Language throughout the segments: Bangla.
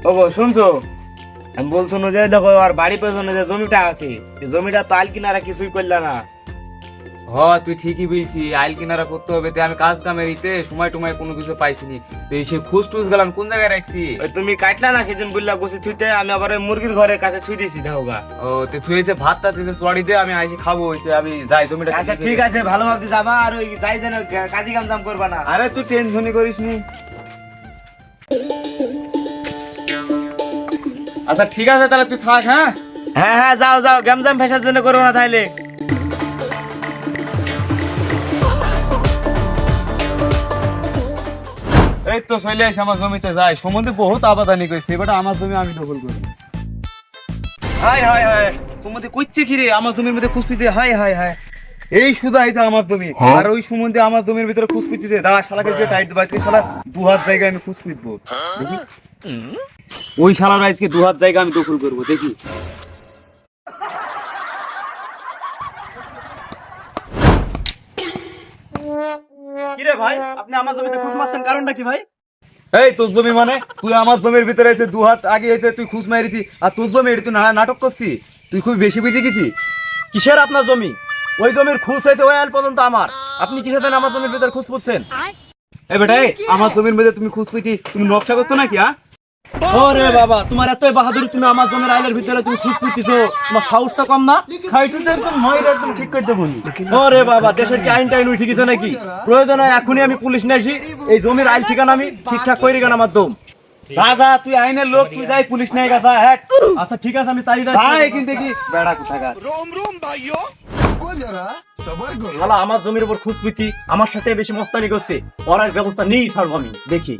ওগো শুনছো, আমি বলছো না যে দেখো আর বাড়ি পেছনে যে জমিটা আছে, এই জমিটা তো আইল কিনারা কিছুই করলা না। হ তুই ঠিকই বলছি, আইল কিনারা করতে হবে। তো আমি কাজ কামের ইতে সময় টুমায় কোনো কিছু পাইছিনি। তো এই সে খুশ টুস গেলাম কোন জায়গায় রাখছি। ওই তুমি কাটলা না সেদিন বললা বসে থুইতে, আমি আবার ওই মুরগির ঘরের কাছে থুই দিছি ধাওগা। ও তুই তুই যে ভাতটা তুই চড়ি দে, আমি আইসি খাবো। হয়েছে আমি যাই জমিটা। আচ্ছা ঠিক আছে, ভালো ভাবতে যাবা আর ওই যাই যেন কাজী কাম দাম করবা না। আরে তুই টেনশনই করিস নি। আচ্ছা ঠিক আছে তাহলে তুই থাক। হ্যাঁ হ্যাঁ হ্যাঁ, যাও যাও, গ্যামজাম ফেসার জন্য করো না তাইলে। এই তো চলে আসি আমার জমিতে যাই। সম্বন্ধে বহুত আবাদানি করেছি, এবার আমার জমি আমি দখল করি। হাই হাই হাই, তোমাদের কইছে কি রে আমার জমির মধ্যে খুশপিতে? হাই হাই হাই, এই সুদা এটা আমার জমি, আর ওই সম্বন্ধে আমার জমির ভিতরে খুশপিতে দাঁড়া শালাকে যে টাইট বাজছে, শালা দু হাত জায়গায় আমি খুশপিতবো দেখি। ওই শালার আজকে 2 হাত জায়গা আমি দখল করবো দেখি। কি রে ভাই, আপনি আমার জমিতে খুশ মারছেন কারণটা কি ভাই? এই তোর জমি মানে তুই আমার জমির ভিতরে এসে 2 হাত আগে এসে তুই খুশ মারিছি, আর তোর জমি তুই নাটক করছিস। তুই খুব বেশি বুঝে গেছিস। কিসের আপনার জমি? ওই জমির খুশ হয়েছে ওই আল পর্যন্ত আমার, আপনি কিসের জন্য আমার জমির ভিতরে খুশ করছেন? এই বেটা এই, আমার জমির মধ্যে তুমি খুশ পেতি, তুমি নকশা করছো নাকি? হ্যাঁ ওরে বাবা, তোমার এতই বাহাদুরি, তুমি আমার জমির আইলের ভিতরে তুমি খুশ করতেছো, তোমার সাহসটা কম না? খাইটুতে একদম মহিলা একদম ঠিক করে দেবো। ওরে বাবা, দেশের কি আইন টাইন উঠে গেছে নাকি? প্রয়োজন হয় এখনই আমি পুলিশ নিয়ে আসি, এই জমির আইন ঠিকানা আমি ঠিকঠাক করে গেলাম আমার দম। দাদা তুই আইনের লোক, তুই যাই পুলিশ নিয়ে গেছা। হ্যাঁ আচ্ছা ঠিক আছে, আমি তাই যাই। ভাই কিন্তু কি বেড়া কোথাকার। শালা আমার জমির উপর খুশপিতি, আমার সাথে বেশি মস্তানি করছে, ওর ব্যবস্থা নেই ছাড়বো আমি, দেখি।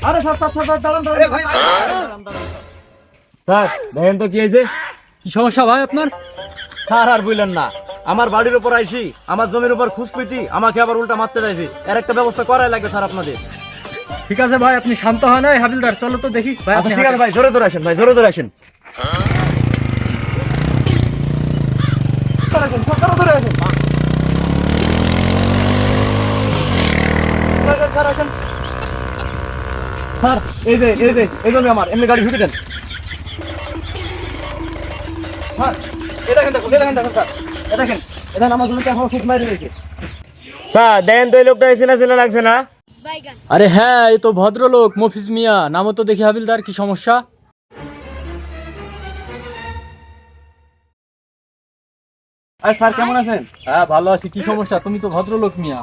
আরে স্যার স্যার স্যার দাঁড়ান দাঁড়ান স্যার, দেখেন তো কি হয়েছে। কি সমস্যা ভাই আপনার? স্যার আর বললেন না, আমার বাড়ির উপর আইসি, আমার জমির উপর খুশপিতি, আমাকে আবার উল্টা মারতে চাইছি। এর একটা ব্যবস্থা করাই লাগবে স্যার আপনাদের। ঠিক আছে ভাই, আপনি শান্ত হন। এই হাবিলদার চলো তো দেখি ভাই। আচ্ছা আপনি ঠিক আছে ভাই, জোরে জোরে আসেন ভাই, জোরে জোরে আসেন। স্যার এই যে এই যে এই জমি আমার, এমনি গাড়ি ঢুকে দেন। স্যার এটা দেখেন, দেখুন এটা দেখেন, দেখুন স্যার এটা দেখেন, এটা আমার জমিতে এখন খুব মারি রয়েছে। স্যার দেখেন তো এই লোকটা চেনা চেনা লাগছে না? আরে হ্যাঁ, এই তো ভদ্রলোক মফিজ মিয়া। নামও তো দেখি হাবিলদার, কি সমস্যা? আর স্যার কেমন আছেন? হ্যাঁ ভালো আছি। কি সমস্যা? তুমি তো ভদ্রলোক মিয়া।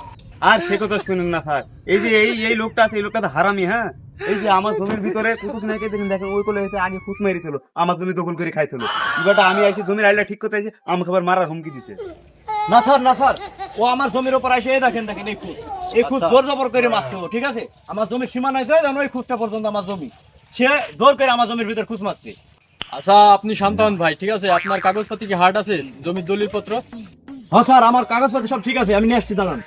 আর সে কথা শুনুন না স্যার, এই যে এই লোকটা আছে, এই লোকটা তো হারামি। হ্যাঁ এই যে আমার জমির ভিতরে কুতুব নাইকে দেখেন, দেখেন ওই কোলে হয়েছে আগে ফুস মেরেছিল, আমার জমি দখল করে খাইছিল। এবারটা আমি আইসি জমির আইলা ঠিক করতে আইছি, আমাকে আবার মারার হুমকি দিতে। না স্যার না স্যার, ও আমার জমির উপর আইসে এই দেখেন দেখেন এই খুস জোর জবর করে মারছে ও, ঠিক আছে? আমার জমির সীমানা আছে জানো, ওই খুসটা পর্যন্ত আমার জমি, সে জোর করে আমার জমির ভিতর খুস মারছে। আচ্ছা আপনি শান্ত হন ভাই, ঠিক আছে? আপনার কাগজপাতি কি হার্ড আছে? জমির দলিল পত্র? হ্যাঁ স্যার, আমার কাগজপাতি সব ঠিক আছে, আমি নিয়ে আসছি, দাঁড়ান।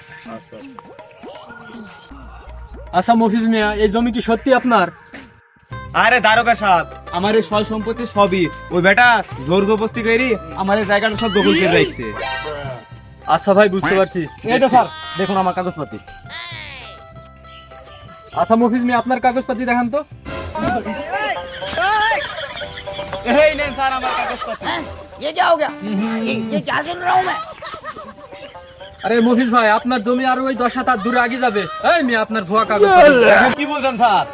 আচ্ছা মফিজ মিয়া, এই জমি কি সত্যি আপনার? আরে দারোগা সাহেব, আমার এই সয় সম্পত্তি সবই ওই বেটা জোর জবরদস্তি করি আমার এই জায়গাটা সব দখল করে রাখছে। আচ্ছা ভাই বুঝতে পারছি। এই তো স্যার দেখুন আমার কাগজপাতি। আচ্ছা মফিজ মিয়া, আপনার কাগজপাতি দেখান তো। এই নেন স্যার আমার কাগজপাতি। আরে মফিজ ভাই, আপনার জমি আর ওই 10 হাত দূরে আগে যাবে। এই মিয়া, আপনার ভুয়া কাগজ। কি বলছেন স্যার?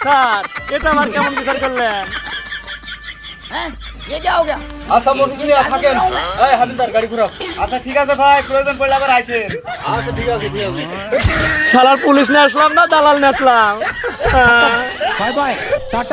স্যার এটা আমার কেমন বিচার করলেন? আচ্ছা মফিজ মিয়া থাকেন। এই হাবিলদার গাড়ি ঘুরাও। আচ্ছা ঠিক আছে ভাই, প্রয়োজন পড়লে আবার আইসেন। আচ্ছা ঠিক আছে ঠিক আছে। শালার পুলিশ নিয়ে আসলাম না দালাল নিয়ে আসলাম। Bye bye, tata.